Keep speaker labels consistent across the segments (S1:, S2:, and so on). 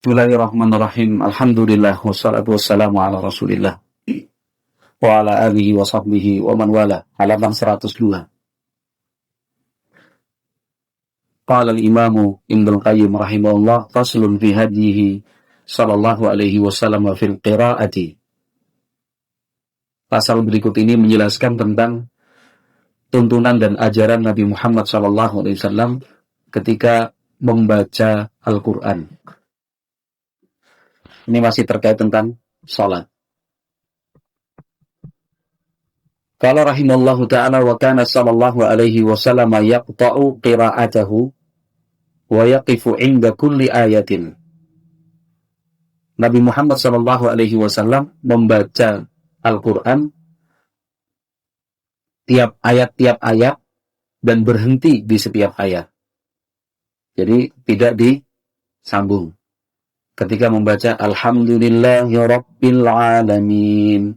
S1: Bismillahirrahmanirrahim. Alhamdulillah wassalatu wassalamu ala Rasulillah wa ala alihi wa sahbihi wa man wala. Halaman 102. Qala al-Imam Ibnul Qayyim rahimahullah faslun fi hadyihi sallallahu alaihi wasallam fil qiraati. Pasal berikut ini menjelaskan tentang tuntunan dan ajaran Nabi Muhammad sallallahu alaihi wasallam ketika membaca Al-Qur'an. Ini masih terkait tentang salat. Qala rahimallahu ta'ala wa kana sallallahu alaihi wasallam yaqta'u qira'atahu wa yaqifu 'inda kulli ayatin. Nabi Muhammad sallallahu alaihi wasallam membaca Al-Qur'an tiap ayat dan berhenti di setiap ayat. Jadi tidak disambung. Ketika membaca Alhamdulillahi Rabbil Alamin,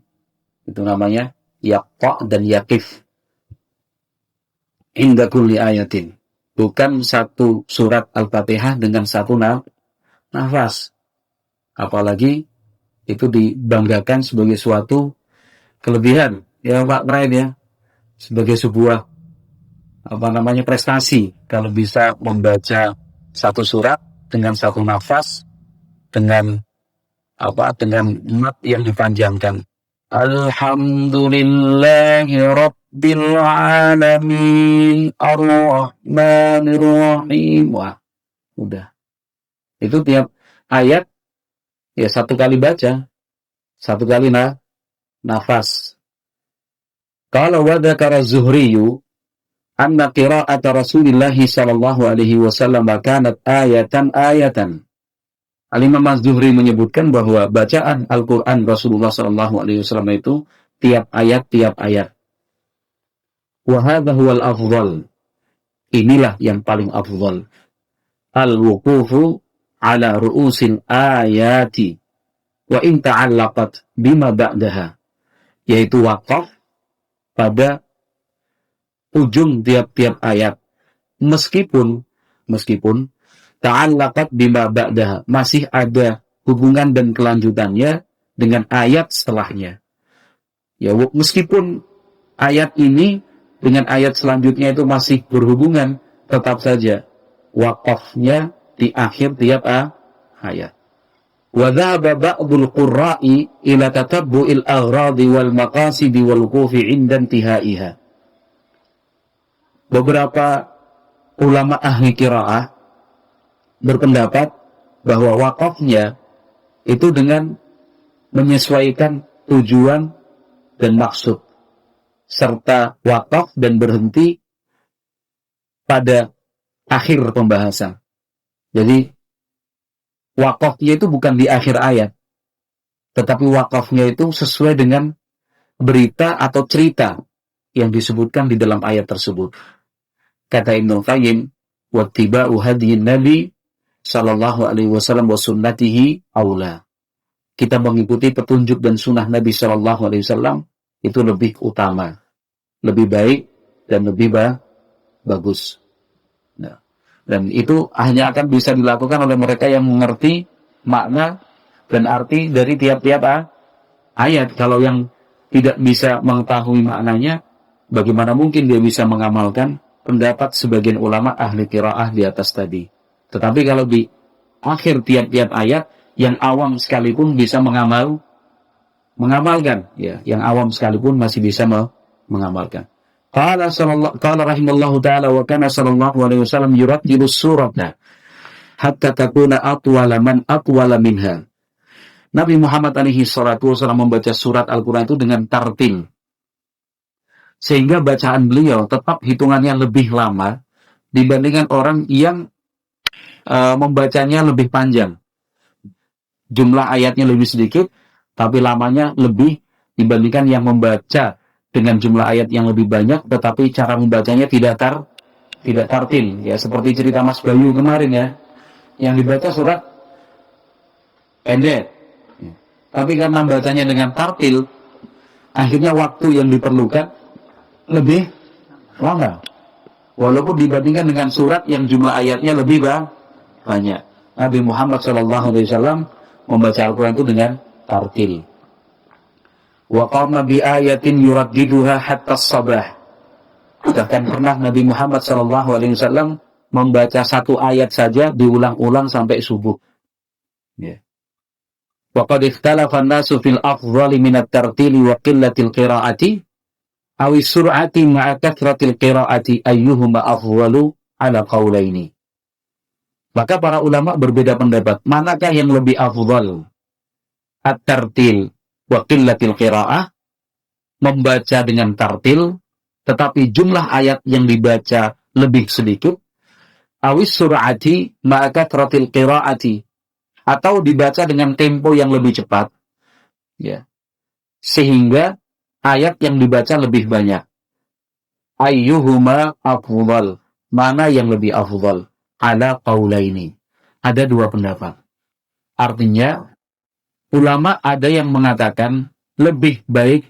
S1: itu namanya yaqta' dan yaqif inda kulli ayatin. Bukan satu surat Al-Fatihah dengan satu nafas. Apalagi itu dibanggakan sebagai suatu kelebihan, ya Pak Prain ya, sebagai sebuah prestasi kalau bisa membaca satu surat dengan satu nafas, dengan mat yang dipanjangkan. Alhamdulillahi Rabbil Alamin Ar-Rahmanir Rahim. Wah, udah. Itu tiap ayat ya satu kali baca, satu kali nafas. Kalau wadakara Zuhriyu anna qira'ata Rasulillah sallallahu alaihi wasallam kanat ayatan. Al-Imam Az-Zuhri menyebutkan bahwa bacaan Al-Quran Rasulullah SAW itu tiap ayat. Wa hadha huwal afdal. Inilah yang paling afdal. Al-wuqufu ala ru'usil ayati wa in ta'allaqat bima ba'daha. Yaitu waqaf pada ujung tiap-tiap ayat. Meskipun ta'allaqat bima ba'daha, masih ada hubungan dan kelanjutannya dengan ayat setelahnya. Ya, meskipun ayat ini dengan ayat selanjutnya itu masih berhubungan, tetap saja waqafnya di akhir tiap ayat. Wa dhahaba ba'dul qurra'i ila tatabbu'il aghradi wal maqasidi wal wuqufi 'inda intihaiha. Beberapa ulama ahli qiraah berpendapat bahwa wakafnya itu dengan menyesuaikan tujuan dan maksud, serta wakaf dan berhenti pada akhir pembahasan. Jadi wakafnya itu bukan di akhir ayat, tetapi wakafnya itu sesuai dengan berita atau cerita yang disebutkan di dalam ayat tersebut. Kata Ibnul Qayyim, wattiba'u hadyin nabi sallallahu alaihi wasallam wa sunnatihi aula. Kita mengikuti petunjuk dan sunnah Nabi sallallahu alaihi wasallam itu lebih utama, lebih baik dan lebih bagus. Nah, dan itu hanya akan bisa dilakukan oleh mereka yang mengerti makna dan arti dari tiap-tiap ayat. Kalau yang tidak bisa mengetahui maknanya, bagaimana mungkin dia bisa mengamalkan pendapat sebagian ulama ahli qiraah di atas tadi. Tetapi kalau di akhir tiap-tiap ayat, yang awam sekalipun bisa mengamalkan, ya, yang awam sekalipun masih bisa mengamalkan. Qala rahimallahu ta'ala wa kana sallallahu alaihi wasallam yurattilu surata hatta takuna atwala minha. Nabi Muhammad alaihi salatu wasallam membaca surat Al-Qur'an itu dengan tartil, sehingga bacaan beliau tetap hitungannya lebih lama dibandingkan orang yang membacanya lebih panjang. Jumlah ayatnya lebih sedikit, tapi lamanya lebih dibandingkan yang membaca dengan jumlah ayat yang lebih banyak, tetapi cara membacanya tidak tartil. Ya, seperti cerita Mas Bayu kemarin ya, yang dibaca surat pendek. Tapi karena bacanya dengan tartil, akhirnya waktu yang diperlukan lebih lama. Walaupun dibandingkan dengan surat yang jumlah ayatnya lebih banyak. Nabi Muhammad SAW membaca Al-Quran itu dengan tartil. Wa qama bi ayatin yuraddiduha hatta sabah. Bahkan pernah Nabi Muhammad SAW membaca satu ayat saja diulang-ulang sampai subuh. Ya. Wa qad ikhtalafa an-nasu fil afdhali min at-tartili wa qillatil qira'ati aw as-sur'ati ma'a kathratil qira'ati ayyuhuma afdalu ala qaulaini. Maka para ulama berbeda pendapat, manakah yang lebih afdal? At-tartil wa qillatil qira'ah, membaca dengan tartil tetapi jumlah ayat yang dibaca lebih sedikit, awis sur'ati ma'a kathratil qira'ati, atau dibaca dengan tempo yang lebih cepat, ya, sehingga ayat yang dibaca lebih banyak. Ayyuhuma afdal, mana yang lebih afdal? Ala qaulaini, ada dua pendapat. Artinya ulama ada yang mengatakan lebih baik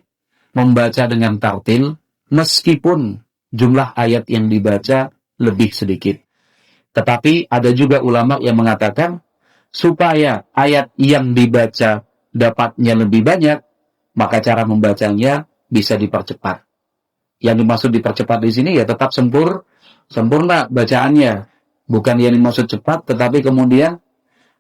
S1: membaca dengan tartil meskipun jumlah ayat yang dibaca lebih sedikit. Tetapi ada juga ulama yang mengatakan supaya ayat yang dibaca dapatnya lebih banyak, maka cara membacanya bisa dipercepat. Yang dimaksud dipercepat di sini ya tetap sempurna bacaannya. Bukan yang dimaksud cepat, tetapi kemudian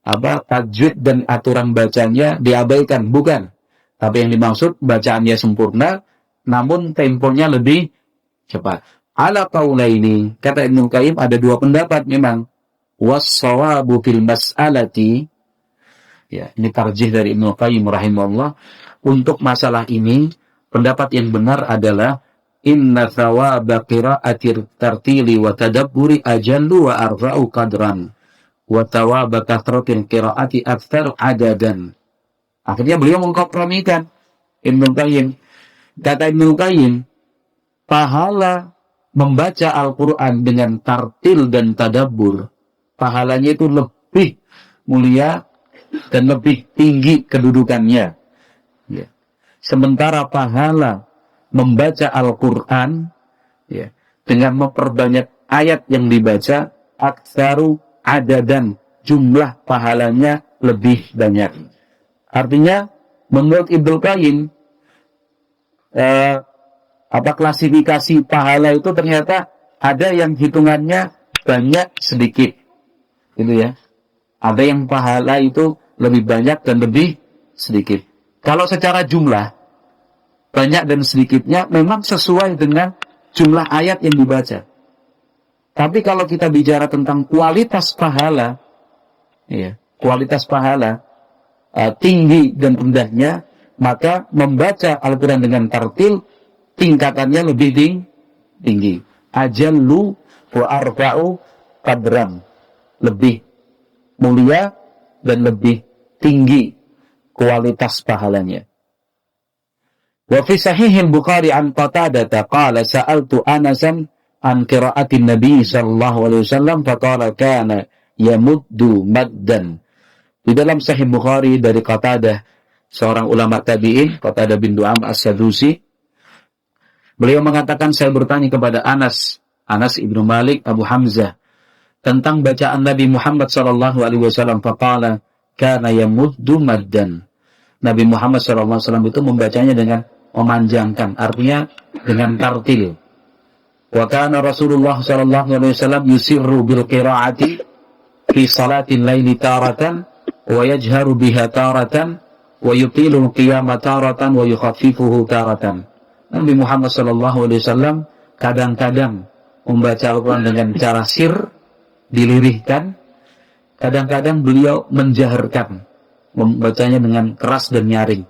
S1: tajwid dan aturan bacanya diabaikan, bukan. Tapi yang dimaksud bacaannya sempurna, namun temponya lebih cepat. Ala qaulaini, kata Ibnu Qayyim ada dua pendapat memang. Was-shawabu fil mas'alati, ya, ini tarjih dari Ibnu Qayyim rahimahullah. Untuk masalah ini, pendapat yang benar adalah inna thawaba qira'atir tartili wa tadabburi ajallu wa arfa'u qadran wa thawaba kathratil qira'ati aktsar adadan. Akhirnya beliau mengkompromikan Ibnu Qayyim. Kata Ibnu Qayyim, pahala membaca Al-Quran dengan tartil dan tadabbur, pahalanya itu lebih mulia dan lebih tinggi kedudukannya. Ya. Sementara pahala membaca Al-Quran, ya, dengan memperbanyak ayat yang dibaca, aktsaru adadan, jumlah pahalanya lebih banyak. Artinya, menurut Ibnu Qayyim, klasifikasi pahala itu ternyata ada yang hitungannya banyak sedikit, gitu ya. Ada yang pahala itu lebih banyak dan lebih sedikit. Kalau secara jumlah banyak dan sedikitnya memang sesuai dengan jumlah ayat yang dibaca. Tapi kalau kita bicara tentang kualitas pahala, ya, kualitas pahala tinggi dan rendahnya, maka membaca Al-Quran dengan tartil tingkatannya lebih tinggi. Ajallu wa arba'u qadran, lebih mulia dan lebih tinggi kualitas pahalanya. Wa fi sahih al-Bukhari an Qatadah qala sa'altu Anasan an qira'atin Nabi sallallahu alaihi wasallam faqala kana yamuddu maddan. Di dalam Sahih Bukhari dari Qatadah, seorang ulama tabi'in, Qatadah bin Du'am As-Sadusi, beliau mengatakan, saya bertanya kepada Anas ibnu Malik Abu Hamzah, tentang bacaan Nabi Muhammad sallallahu alaihi wasallam, faqala kana yamuddu maddan. Nabi Muhammad sallallahu alaihi wasallam itu membacanya dengan memanjangkan, artinya dengan tartil. Wa kana Rasulullah sallallahu alaihi wasallam yusirru bil qira'ati fi salatil laili taratan wa yajharu biha taratan wa yutilu al-qiyama taratan wa yukhaffifuhu taratan. Nabi Muhammad sallallahu alaihi wasallam kadang-kadang membaca Al-Quran dengan cara sir, dilirihkan, kadang-kadang beliau menjaharkan, membacanya dengan keras dan nyaring.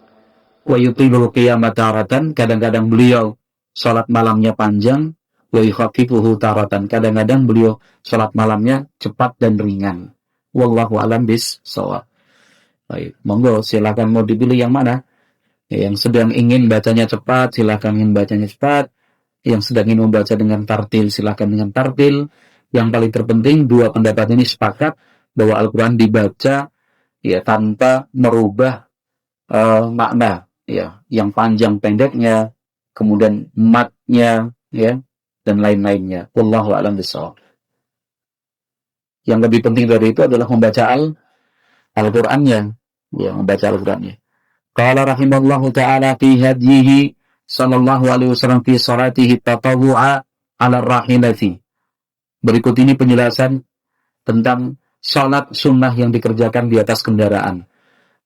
S1: Wa yutilu al-qiyama taratan, kadang-kadang beliau salat malamnya panjang, wa yukhaffifuhu taratan, kadang-kadang beliau salat malamnya cepat dan ringan. Wallahu a'lam bis-shawab. Baik, monggo silakan mau dipilih yang mana. Yang sedang ingin bacanya cepat, silakan ingin bacanya cepat. Yang sedang ingin membaca dengan tartil, silakan dengan tartil. Yang paling terpenting dua pendapat ini sepakat bahwa Al-Quran dibaca ya tanpa merubah makna, ya, yang panjang pendeknya, kemudian matnya, ya, dan lain-lainnya. Wallahu a'lam bishawab. Yang lebih penting dari itu adalah membaca Al-Qur'annya, ya, membaca Al-Qur'annya. Qala rahimallahu ta'ala fi hadyihi sallallahu alaihi wasallam fi salatihi tatawwu'a 'ala rahilati. Berikut ini penjelasan tentang salat sunnah yang dikerjakan di atas kendaraan.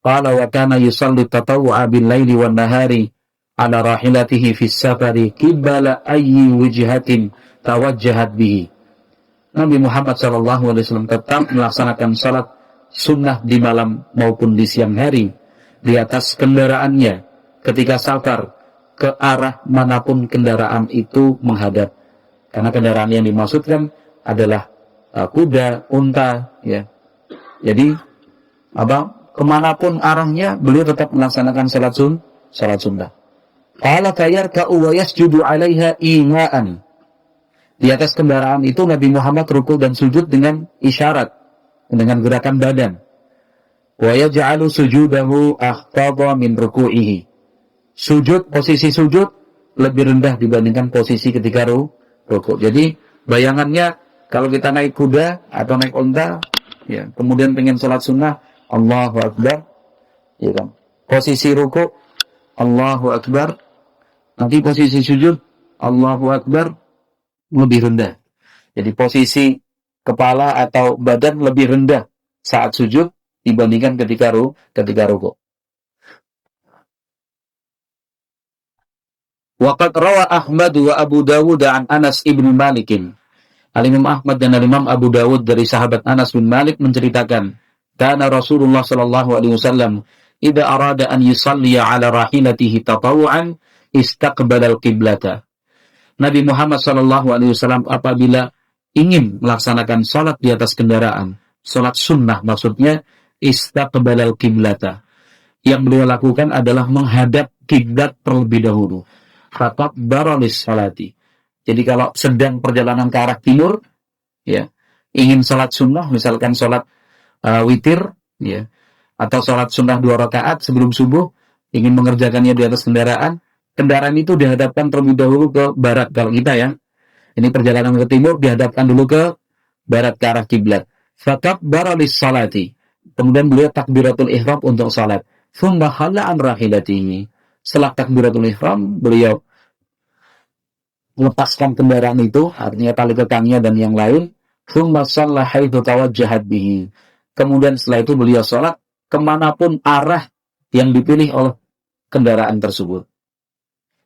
S1: Qala wa kana yusalli tatawwu'a bil laili wan nahari 'ala rahilatihi fi safari qibala ayyi wijhatin tawajjahat bihi. Nabi Muhammad sallallahu alaihi wasallam tetap melaksanakan salat sunnah di malam maupun di siang hari di atas kendaraannya ketika safar ke arah manapun kendaraan itu menghadap. Karena kendaraan yang dimaksudkan adalah kuda, unta, ya. Jadi kemanapun arahnya beliau tetap melaksanakan salat sunnah. Qala fayarka'u wa yasjudu 'alaiha ima'an. Di atas kendaraan itu Nabi Muhammad rukuk dan sujud dengan isyarat, dengan gerakan badan. Wa yaj'alu sujudahu akhfadha min ruku'ihi. Posisi sujud lebih rendah dibandingkan posisi ketika rukuk. Jadi bayangannya kalau kita naik kuda atau naik unta, ya, kemudian pengen sholat sunnah, Allahu Akbar, ya kan? Posisi rukuk, Allahu Akbar. Nanti posisi sujud, Allahu Akbar, lebih rendah. Jadi posisi kepala atau badan lebih rendah saat sujud dibandingkan ketika rukuk. Waqad rawa Ahmad wa Abu Dawud an Anas ibn Malik. Al-Imam Ahmad dan Al-Imam Abu Dawud dari sahabat Anas bin Malik menceritakan, kana Rasulullah sallallahu alaihi wasallam idza arada an yusalli ala rahilatihi tatawu'an istaqbala al-qiblata. Nabi Muhammad sallallahu alaihi wasallam apabila ingin melaksanakan salat di atas kendaraan, salat sunnah maksudnya, istaqbala al-qiblata. Yang beliau lakukan adalah menghadap kiblat terlebih dahulu. Fakabbara lis-salati. Jadi kalau sedang perjalanan ke arah timur, ya, ingin salat sunnah, misalkan salat witir, ya, atau salat sunnah 2 rakaat sebelum subuh, ingin mengerjakannya di atas kendaraan itu dihadapkan terlebih dahulu ke barat. Kalau kita, ya, ini perjalanan ke timur, dihadapkan dulu ke barat, ke arah kiblat. Fakabbara lis-salati. Kemudian beliau takbiratul ihram untuk salat. Tsumma khalla an rahilatihi. Setelah takbiratul ihram, beliau melepaskan kendaraan itu, artinya tali kekangnya dan yang lain. Tsumma shalla haitsu tawajjahat bihi. Kemudian setelah itu beliau salat kemanapun arah yang dipilih oleh kendaraan tersebut.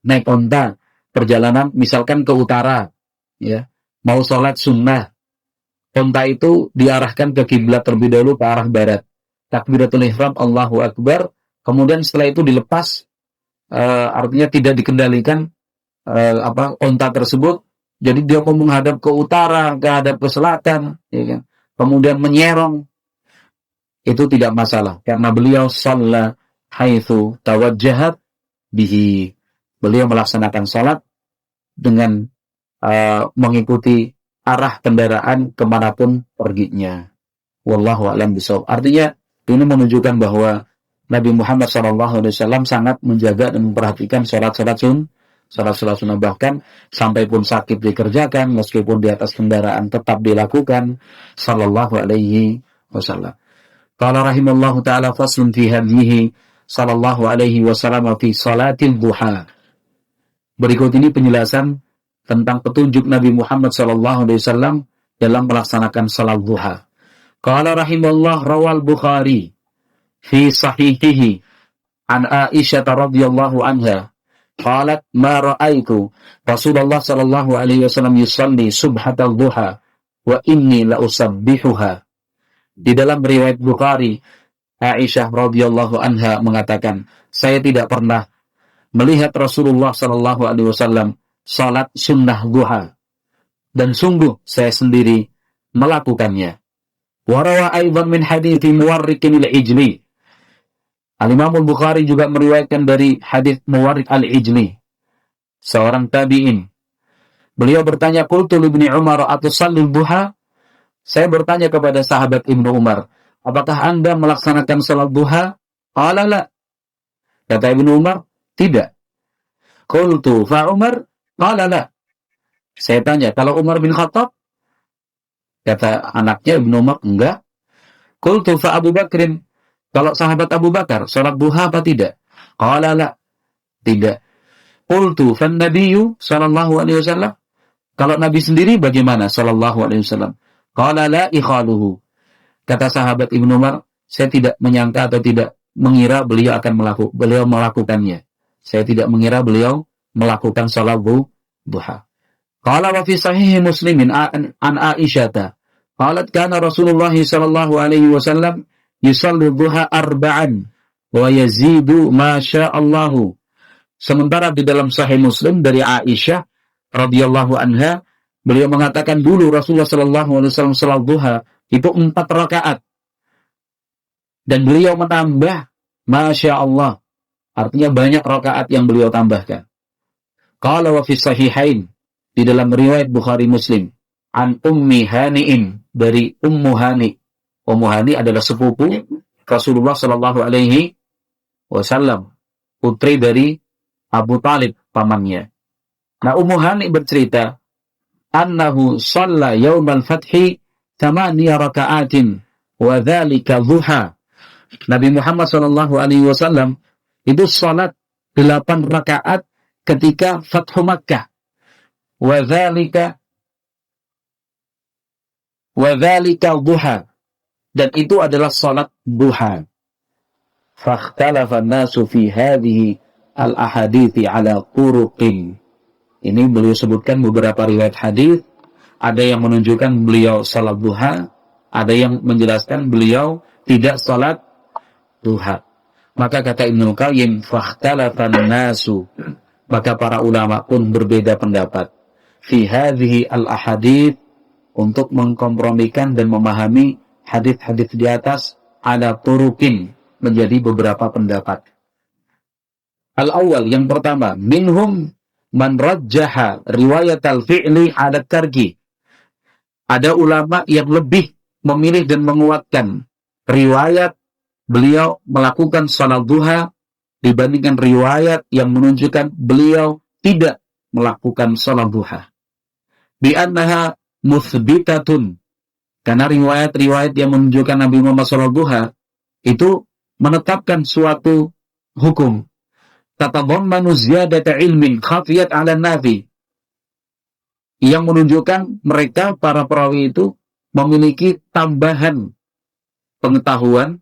S1: Naik onta, perjalanan misalkan ke utara, ya, mau salat sunnah, onta itu diarahkan ke kiblat terlebih dahulu ke arah barat. Takbiratul ihram, Allahu Akbar. Kemudian setelah itu dilepas, artinya tidak dikendalikan onta tersebut. Jadi dia mau menghadap ke utara, menghadap ke selatan, ya kan? Kemudian menyerong, itu tidak masalah karena beliau shalla haitsu tawajjahat bihi. Beliau melaksanakan salat dengan mengikuti arah kendaraan kemanapun perginya. Wallahu a'lam bishawab. Artinya ini menunjukkan bahwa Nabi Muhammad SAW sangat menjaga dan memperhatikan salat-salat sunnah, bahkan sampai pun sakit dikerjakan, meskipun di atas kendaraan tetap dilakukan, sallallahu alaihi wasallam. Qala rahimallahu ta'ala faslun fi hadyihi sallallahu alaihi wasallam fi salatil duha. Berikut ini penjelasan tentang petunjuk Nabi Muhammad SAW dalam melaksanakan salat duha. Qala rahimallahu rawal Bukhari fi sahihihi an Aisyah radhiyallahu anha qalat ma ra'aitu Rasulullah sallallahu alaihi wasallam yusalli subhatal duha wa inni la usabbihuha. Di dalam riwayat Bukhari, Aisyah radhiyallahu anha mengatakan, saya tidak pernah melihat Rasulullah sallallahu alaihi wasallam salat sunnah duha, dan sungguh saya sendiri melakukannya. Wa rawa aidan min hadiits Muwarriq al-Ijli. Al-Imam Al-Bukhari juga meriwayatkan dari hadis Muwarriq al-Ijli, seorang tabi'in. Beliau bertanya, qultu li Ibnu Umar atusalli duha? Saya bertanya kepada sahabat Ibnu Umar, apakah Anda melaksanakan salat duha? Qala la. Kata Ibnu Umar, tidak. Qultu fa Umar? Qala la. Saya tanya, kalau Umar bin Khattab? Kata anaknya Ibnu Umar, enggak. Qultu fa Abu Bakrin, kalau sahabat Abu Bakar salat duha apa tidak? Qala la, tidak. Qultu fan nabiyyu sallallahu alaihi wasallam, kalau Nabi sendiri bagaimana sallallahu alaihi wasallam? Qala la ikhaluhu. Kata sahabat Ibnu Umar, saya tidak menyangka atau tidak mengira beliau akan melakukannya. Saya tidak mengira beliau melakukan salat duha. Qala wa fi sahih Muslimin an Aisyah. Qalat kana Rasulullah sallallahu alaihi wasallam yusalli duha arba'an wa yazidu ma sya'allahu. Sementara di dalam sahih Muslim dari Aisyah radhiyallahu anha, beliau mengatakan dulu Rasulullah sallallahu alaihi wasallam salat duha itu 4 rakaat. Dan beliau menambah masya Allah. Artinya banyak rakaat yang beliau tambahkan. Qala wa fi sahihain, di dalam riwayat Bukhari Muslim, an Ummi Hani'in, dari Ummu Hani. Ummu Hani adalah sepupu Rasulullah sallallahu alaihi wasallam, putri dari Abu Talib, pamannya. Nah, Ummu Hani bercerita, annahu shalla yaumal fathi 8 raka'atin wa dzalika dhuha. Nabi Muhammad sallallahu alaihi wasallam itu salat 8 rakaat ketika Fathu Makkah. Wa dzalika dhuha, dan itu adalah salat duha. Fakhtalafa an-nasu fi hadhihi al-ahadithi ala turuqin. Ini beliau sebutkan beberapa riwayat hadis. Ada yang menunjukkan beliau salat duha, ada yang menjelaskan beliau tidak salat duha. Maka kata Ibnu Qayyim, fakhtalafan nasu, maka para ulama pun berbeda pendapat fi hadhihi al-ahadits, untuk mengkompromikan dan memahami hadis-hadis di atas, ada turukin, menjadi beberapa pendapat. Al-awwal, yang pertama, minhum man rajjaha riwayat al-fi'li ala tarki. Ada ulama yang lebih memilih dan menguatkan riwayat beliau melakukan salat duha dibandingkan riwayat yang menunjukkan beliau tidak melakukan salat duha. Bi annaha muthbitatun, karena riwayat-riwayat yang menunjukkan Nabi Muhammad salat duha itu menetapkan suatu hukum. Tatadammanu ziyadata ilmin khafiyat 'ala nafi, yang menunjukkan mereka para perawi itu memiliki tambahan pengetahuan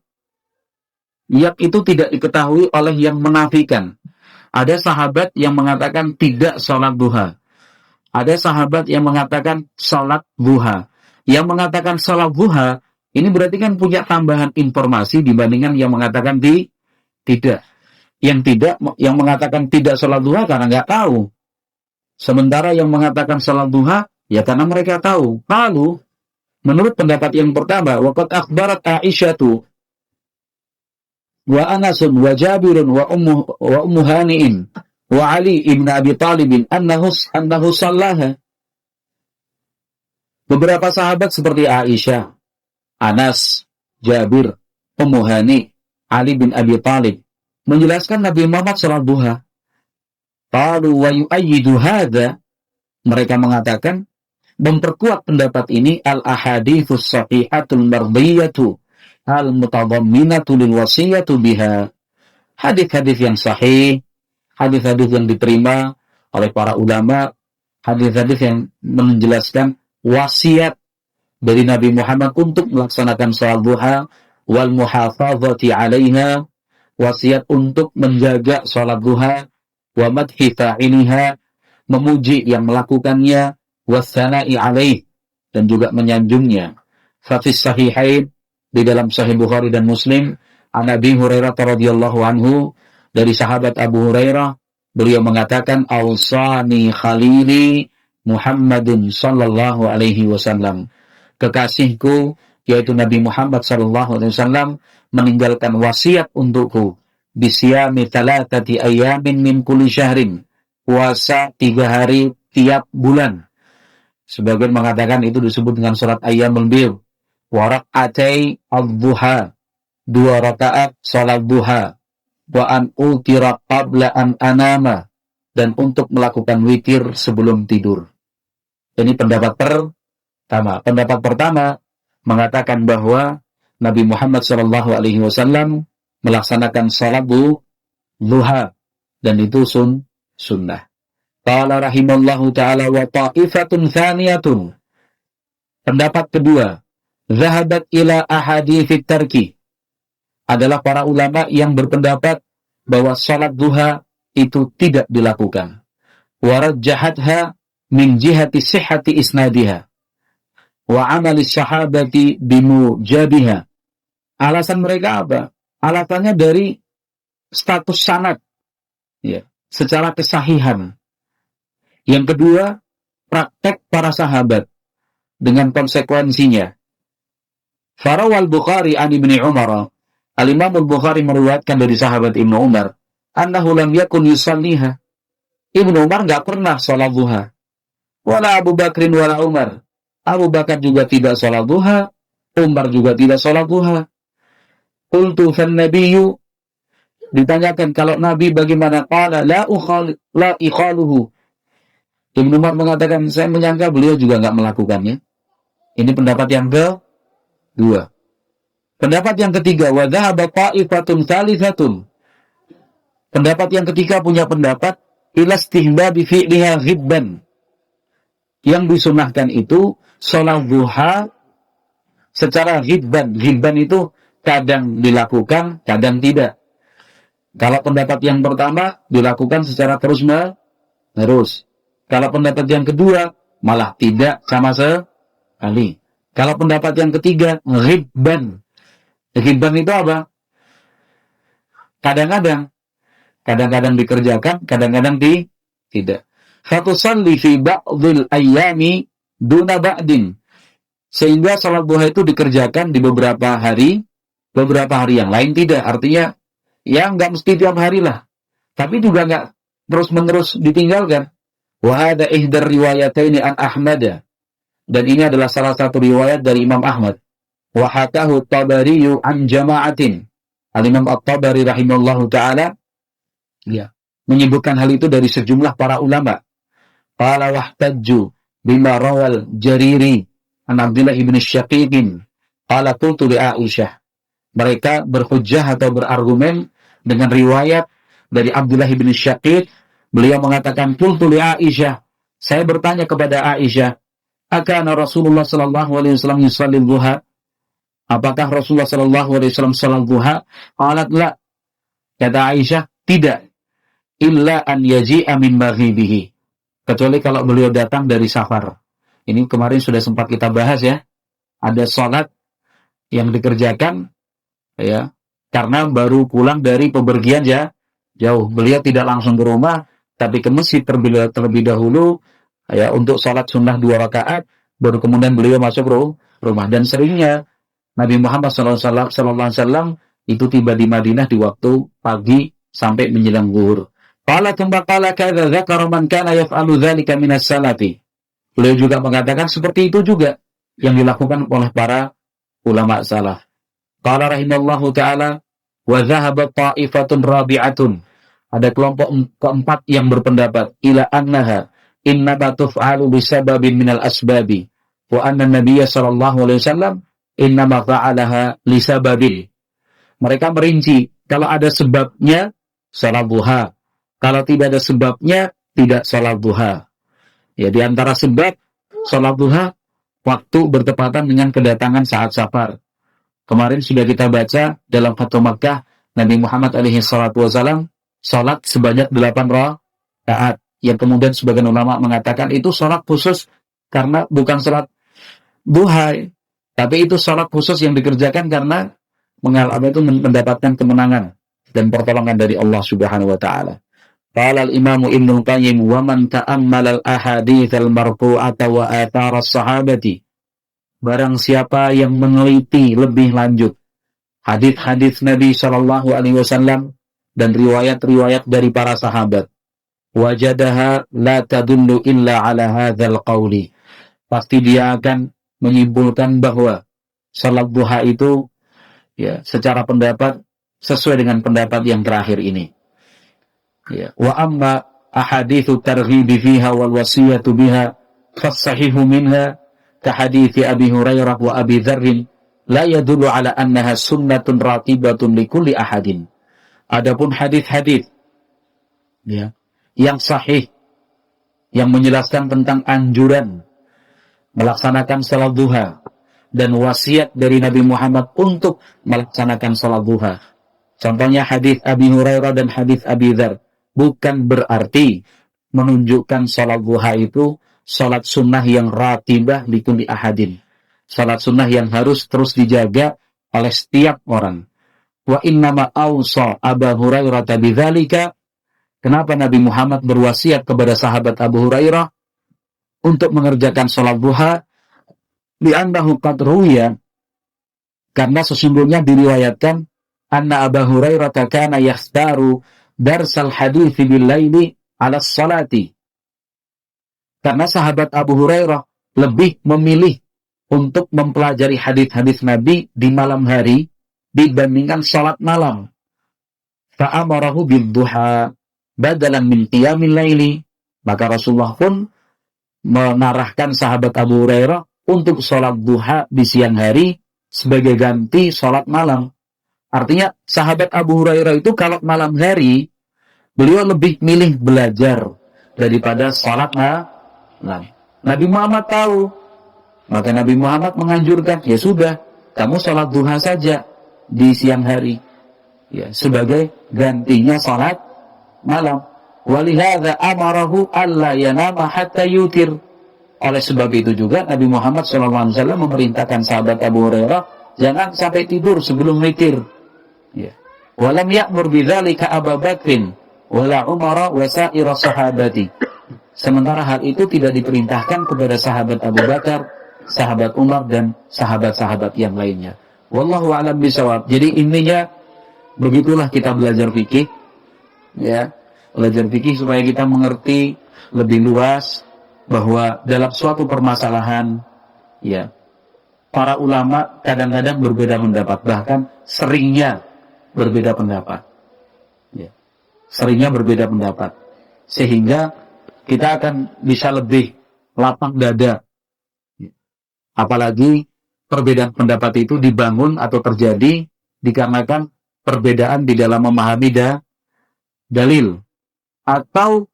S1: yang itu tidak diketahui oleh yang menafikan. Ada sahabat yang mengatakan tidak salat duha. Ada sahabat yang mengatakan salat duha. Yang mengatakan salat duha, ini berarti kan punya tambahan informasi dibandingkan yang mengatakan tidak. Yang mengatakan tidak salat duha karena nggak tahu. Sementara yang mengatakan salat duha, ya karena mereka tahu. Lalu, menurut pendapat yang pertama, waqad akhbarat Aisyatu wa Anasun wa Jabirun wa Ummu Hani'in wa Ali ibn Abi Talibin annahu sallaha. Beberapa sahabat seperti Aisyah, Anas, Jabir, Ummu Hani, Ali bin Abi Talib menjelaskan Nabi Muhammad salat duha. Qalu wa yu'ayyidu hadza, mereka mengatakan, memperkuat pendapat ini al-ahaditsus sahihatul mardiyatu al-mutadamminatu lil wasiyatu biha. Hadis-hadis yang sahih, hadis-hadis yang diterima oleh para ulama, hadis-hadis yang menjelaskan wasiat dari Nabi Muhammad untuk melaksanakan salat duha wal muhafazati 'alaiha, wasiat untuk menjaga salat duha, wa madhi fa'iliha, memuji yang melakukannya, wassana'i 'alaih, dan juga menyanjungnya. Fa fi sahihain, di dalam Sahih Bukhari dan Muslim, an Abi Hurairah radhiyallahu anhu, dari sahabat Abu Hurairah, beliau mengatakan, awsani khalili Muhammadin sallallahu alaihi wasallam, kekasihku yaitu Nabi Muhammad sallallahu alaihi wasallam meninggalkan wasiat untukku, bisyami thalathati ayamin min kulli syahrin, puasa 3 hari tiap bulan. Sebagian mengatakan itu disebut dengan salat ayyamul bid. Wa rak'atai ad-duha, 2 rakaat salat duha. Wa an utira qabla an anama, dan untuk melakukan witir sebelum tidur. Ini pendapat Pendapat pertama mengatakan bahwa Nabi Muhammad SAW melaksanakan salat duha dan itu sunnah. Qala rahimallahu ta'ala wa ta'ifatun thaniyatun. Pendapat kedua, zahabat ila ahaditsit tarki, adalah para ulama yang berpendapat bahwa salat duha itu tidak dilakukan. Warajjahatha min jihati sihhati isnadiha wa amali sahabati bimujabiha. Alasan mereka apa? Alasannya dari status sanad, ya, secara kesahihan. Yang kedua, praktek para sahabat dengan konsekuensinya. Farawal Bukhari an Ibni Umar, Al-Imam Al-Bukhari meriwayatkan dari sahabat Ibnu Umar, annahu lam yakun yusalliha. Ibnu Umar enggak pernah salat duha. Wala Abu Bakrin wala Umar. Abu Bakar juga tidak salat duha, Umar juga tidak salat duha. Qultu fan nabiyyu, ditanyakan kalau Nabi bagaimana? Qala la ikhaluhu. Ibnu Umar mengatakan, saya menyangka beliau juga enggak melakukannya. Ini pendapat yang kedua. Pendapat yang ketiga, wa dhahaba ta'ifatun tsalithatun. Pendapat yang ketiga punya pendapat ila istihbabi fi'liha ghibban. Yang disunahkan itu salat duha secara ghibban. Ghibban itu kadang dilakukan, kadang tidak. Kalau pendapat yang pertama dilakukan secara terus-menerus. Kalau pendapat yang kedua malah tidak sama sekali. Kalau pendapat yang ketiga ghibban. Ghibban itu apa? Kadang-kadang dikerjakan, kadang-kadang tidak. Fatusalli fi ba'dil ayyami duna ba'din. Sehingga salat duha itu dikerjakan di beberapa hari yang lain tidak. Artinya, ya enggak mesti tiap hari lah. Tapi juga enggak terus-menerus ditinggalkan. Wa hadha ihdar riwayataini an Ahmad. Dan ini adalah salah satu riwayat dari Imam Ahmad. Wa hakahu Tabari an jama'atin. Al-Imam At-Tabari rahimahullahu ta'ala, ya, menyebutkan hal itu dari sejumlah para ulama. Qala wahtajju bima rawal Jariri an Abdullah ibn Syaqiqin. Qala qultu li Aisyah. Mereka berhujjah atau berargumen dengan riwayat dari Abdullah ibn Syaqiq. Beliau mengatakan, qultu li Aisyah. Saya bertanya kepada Aisyah, akana Rasulullah sallallahu alaihi wasallam yusalli duha? Apakah Rasulullah sallallahu alaihi wasallam salat duha? Qalat la. Kata Aisyah, tidak. Illa an yaji'a min maghibihi. Kecuali kalau beliau datang dari safar. Ini kemarin sudah sempat kita bahas ya. Ada salat yang dikerjakan ya karena baru pulang dari pepergian ya jauh. Beliau tidak langsung ke rumah, tapi ke masjid terlebih dahulu ya untuk salat sunnah 2 rakaat, baru kemudian beliau masuk rumah. Dan seringnya Nabi Muhammad SAW itu tiba di Madinah di waktu pagi sampai menjelang zuhur. Qala thumma qala kadza dzakara man kana yaf'alu dzalika minas salafi. Beliau juga mengatakan seperti itu juga yang dilakukan oleh para ulama salaf. Qala rahimallahu ta'ala wa dhahaba ta'ifatun rabi'atun. Ada kelompok keempat yang berpendapat ila annaha innama tuf'alu bisababin minal asbabi wa anna nabiyya sallallahu alaihi wasallam innama fa'alaha lisababin. Mereka merinci kalau ada sebabnya salat duha, kalau tidak ada sebabnya tidak salat duha. Ya, di antara sebab salat duha waktu bertepatan dengan kedatangan saat safar. Kemarin sudah kita baca dalam Fathu Makkah, Nabi Muhammad alaihi salatu wasallam salat sebanyak 8 rakaat. Yang kemudian sebagian ulama mengatakan itu salat khusus karena bukan salat duha, tapi itu salat khusus yang dikerjakan karena mendapatkan kemenangan dan pertolongan dari Allah Subhanahu wa taala. Qala al-Imam Ibnu Qayyim wa man ta'ammala al-ahadits al-marfu'ata wa athar as-sahabati. Barang siapa yang meneliti lebih lanjut hadis-hadis Nabi sallallahu alaihi wasallam dan riwayat-riwayat dari para sahabat, wajadaha la tadullu illa ala hadzal qauli. Pasti dia akan menyimpulkan bahwa salat duha itu ya secara pendapat sesuai dengan pendapat yang terakhir ini. Ya, wa amma ahaditsu targhibi fiha wal wasiyatu biha fasahihu minha ka hadithi Abi Hurairah wa Abi Dzarr la yadullu ala annaha sunnatun ratibatun likulli ahadin. Adapun hadis-hadis ya yang sahih yang menjelaskan tentang anjuran melaksanakan salat duha dan wasiat dari Nabi Muhammad untuk melaksanakan salat duha. Contohnya hadis Abi Hurairah dan hadis Abi Dzarr bukan berarti menunjukkan salat duha itu salat sunnah yang ratibah likulli ahadin. Salat sunnah yang harus terus dijaga oleh setiap orang. Wa innama awsa Abu Hurairah bidzalika. Kenapa Nabi Muhammad berwasiat kepada sahabat Abu Hurairah untuk mengerjakan salat duha? Li'annahu qad ruwiya, karena sesungguhnya diriwayatkan anna Abu Hurairah kana yakhtaru darsal hadits bil laili 'ala salati. Karena sahabat Abu Hurairah lebih memilih untuk mempelajari hadis-hadis Nabi di malam hari dibandingkan salat malam. Fa'amarahu bid-duha badalan min qiyamil laili. Maka Rasulullah pun mengarahkan sahabat Abu Hurairah untuk sholat duha di siang hari sebagai ganti sholat malam. Artinya sahabat Abu Hurairah itu kalau malam hari beliau lebih milih belajar daripada sholat malam. Nabi Muhammad tahu, maka Nabi Muhammad menganjurkan, ya sudah, kamu sholat duha saja di siang hari, ya, sebagai gantinya sholat malam. Walihada amarahu alla yanama hatta yutir. Oleh sebab itu juga Nabi Muhammad SAW memerintahkan sahabat Abu Hurairah jangan sampai tidur sebelum witir. Ya. Walam ya'mur bidzalika Abu Bakrin wala Umar wa sa'ira sahabati. Sementara hal itu tidak diperintahkan kepada sahabat Abu Bakar, sahabat Umar dan sahabat-sahabat yang lainnya. Wallahu a'lam bishawab. Jadi intinya begitulah kita belajar fikih. Ya. Belajar fikih supaya kita mengerti lebih luas bahwa dalam suatu permasalahan, ya, para ulama kadang-kadang berbeda pendapat, bahkan seringnya berbeda pendapat, ya, seringnya berbeda pendapat, sehingga kita akan bisa lebih lapang dada, ya. Apalagi perbedaan pendapat itu dibangun atau terjadi dikarenakan perbedaan di dalam memahami dalil atau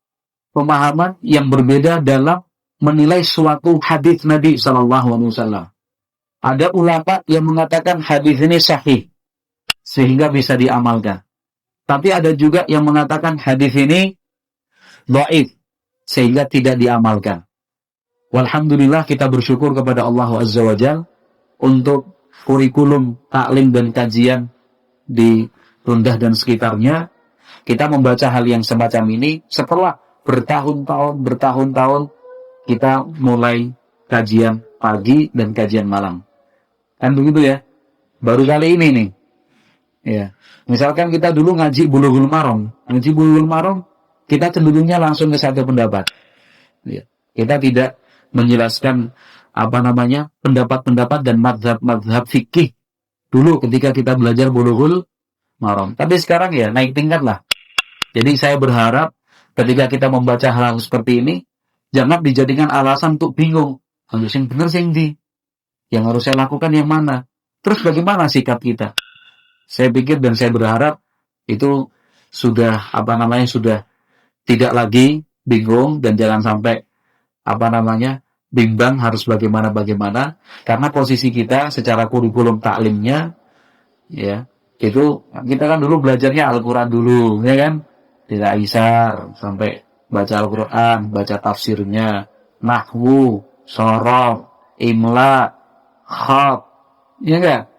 S1: pemahaman yang berbeda dalam menilai suatu hadis Nabi SAW. Ada ulama yang mengatakan hadis ini sahih sehingga bisa diamalkan. Tapi ada juga yang mengatakan hadis ini dhaif sehingga tidak diamalkan. Walhamdulillah kita bersyukur kepada Allah Azza wa Jalla untuk kurikulum taklim dan kajian di Rundah dan sekitarnya. Kita membaca hal yang semacam ini setelah bertahun-tahun kita mulai kajian pagi dan kajian malam. Kan begitu ya? Baru kali ini nih. Ya. Misalkan kita dulu ngaji Bulughul Maram. Ngaji Bulughul Maram, kita cenderungnya langsung ke satu pendapat. Ya. Kita tidak menjelaskan pendapat-pendapat dan mazhab fikih dulu ketika kita belajar Bulughul Maram. Tapi sekarang ya naik tingkat lah. Jadi saya berharap ketika kita membaca hal seperti ini, jangan dijadikan alasan untuk bingung. Harus yang benar sih yang harus saya lakukan yang mana? Terus bagaimana sikap kita? Saya pikir dan saya berharap itu sudah sudah tidak lagi bingung dan jangan sampai bimbang harus bagaimana karena posisi kita secara kurikulum taklimnya, ya, itu kita kan dulu belajarnya Al-Quran dulu, ya kan? Tidak isar sampai baca Al-Quran, baca tafsirnya, nahwu, shorof, imla, khat, ya enggak?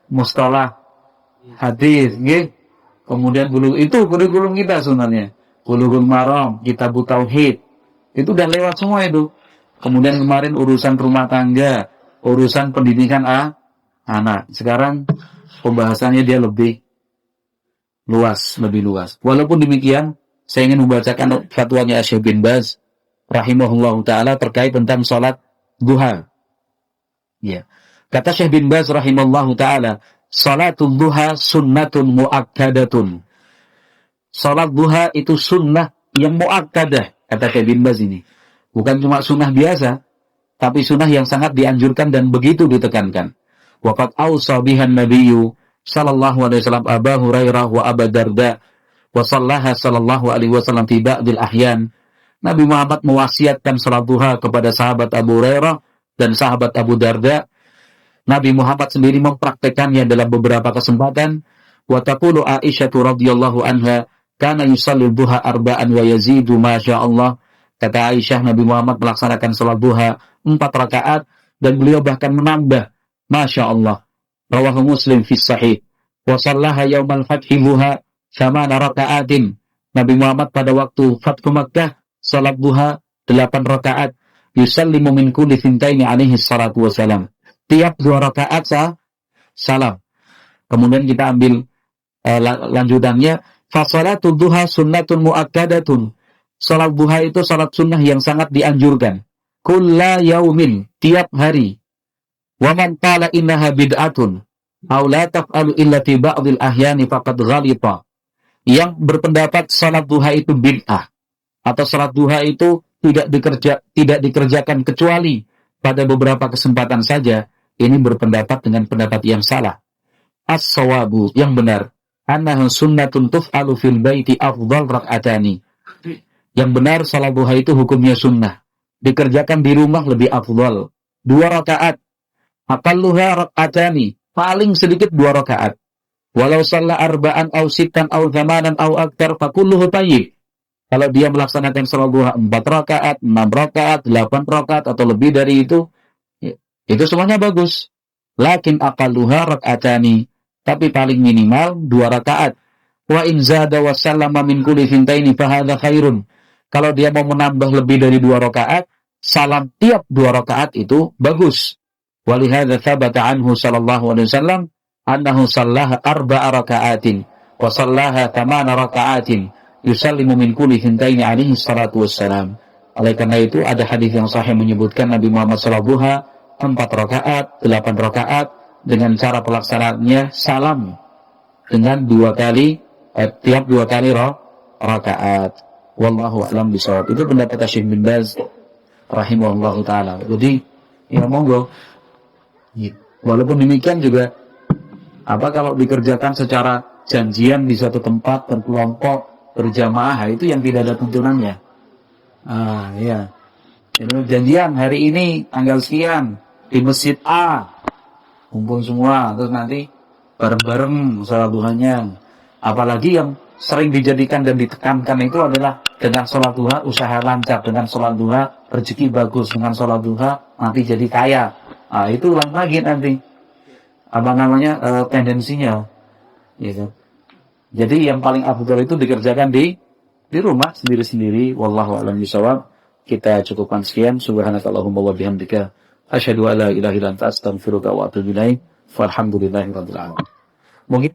S1: Mustalah, hadis, gitu. Kemudian itu kurikulum kita sebenarnya. Bulughul Maram, Kitabut Tauhid, itu udah lewat semua itu. Kemudian kemarin urusan rumah tangga, urusan pendidikan anak. Sekarang pembahasannya dia lebih luas. Walaupun demikian, saya ingin membacakan fatwanya Syekh bin Baz rahimahullahu taala terkait tentang salat duha. Ya. Kata Syekh bin Baz rahimahullahu taala, salatul duha sunnatun muakkadatun. Salat duha itu sunnah yang muakkadah, kata Syekh bin Baz ini. Bukan cuma sunnah biasa, tapi sunnah yang sangat dianjurkan dan begitu ditekankan. Waqad awsa bihan nabiyyu sallallahu alaihi wasallam Abu Hurairah wa Abu Darda wa sallaha sallallahu alaihi wasallam fi ba'dil ahyan. Nabi Muhammad mewasiatkan salat duha kepada sahabat Abu Hurairah dan sahabat Abu Darda. Nabi Muhammad sendiri mempraktekannya dalam beberapa kesempatan. Wa taqulu Aisyah radhiyallahu anha kana yusalli duha arba'an wa yazidu ma Allah. Kata Aisyah, Nabi Muhammad melaksanakan salat duha 4 rakaat dan beliau bahkan menambah, Masya Allah. Rawahu Muslim fi sahih. Wa sallaha yaumal fathi duha 8 rakaatin. Nabi Muhammad pada waktu Fathu Makkah salat duha 8 rakaat. Yusallimu min kulli thintaini alaihi salatu wassalam. Tiap 2 rakaat salam. Kemudian kita ambil lanjutannya. Fasalatu duha sunnatun muakkadatun. Salat duha itu salat sunnah yang sangat dianjurkan. Kulla yaumin, tiap hari. Wa man qala innaha bid'atun aw la taf'alu illa fi ba'dil ahyani faqad ghalita. Yang berpendapat salat duha itu bid'ah atau salat duha itu tidak dikerjakan kecuali pada beberapa kesempatan saja, ini berpendapat dengan pendapat yang salah. As-sawabu, yang benar, annahu sunnatun tuf'alu fil baiti afdal rak'atani. Yang benar salat duha itu hukumnya sunnah, dikerjakan di rumah lebih afdal. 2 rakaat. Aqalluha rak'atani, paling sedikit 2 rakaat. Walau shalla arba'an aw sittan aw thamanan aw aktar fa kulluhu thayyib. Kalau dia melaksanakan salat duha 4 rakaat, 6 rakaat, 8 rakaat atau lebih dari itu semuanya bagus. Lakin aqalluha rak'atani, tapi paling minimal 2 rakaat. Wa in zada wa sallama min kulli thintaini fa hadza khairun. Kalau dia mau menambah lebih dari 2 rakaat, salam tiap 2 rakaat itu bagus. Wa li hadza thabata anhu sallallahu alaihi wasallam annahu sallaha 4 raka'atin wa sallaha 8 raka'atin yusallimu min kulli thintaini alaihi salatu wassalam. Oleh karena itu ada hadis yang sahih menyebutkan Nabi Muhammad salat duha 4 rakaat, 8 rakaat dengan cara pelaksanaannya salam dengan 2 kali tiap 2 kali rakaat. Wallahu a'lam bishawab. Itu pendapat Syekh bin Baz rahimahullahu taala. Jadi ya monggo. Walaupun demikian juga kalau dikerjakan secara janjian di suatu tempat berkelompok berjamaah, itu yang tidak ada tuntunannya. Ya. Jadi janjian hari ini tanggal sekian di masjid A, kumpul semua, terus nanti bareng-bareng salat duhanya. Apalagi yang sering dijadikan dan ditekankan itu adalah dengan salat duha usaha lancar, dengan salat duha rezeki bagus, dengan salat duha nanti jadi kaya. Itu ulang lagi nanti tendensinya, gitu. Jadi yang paling afdal itu dikerjakan di rumah sendiri-sendiri. Wallahu a'lam bishawab. Kita cukupkan sekian. Subhanakallahumma wa bihamdika asyhadu an la ilaha illa anta astaghfiruka wa atubu ilaik. Walhamdulillahirabbil alamin. Mungkin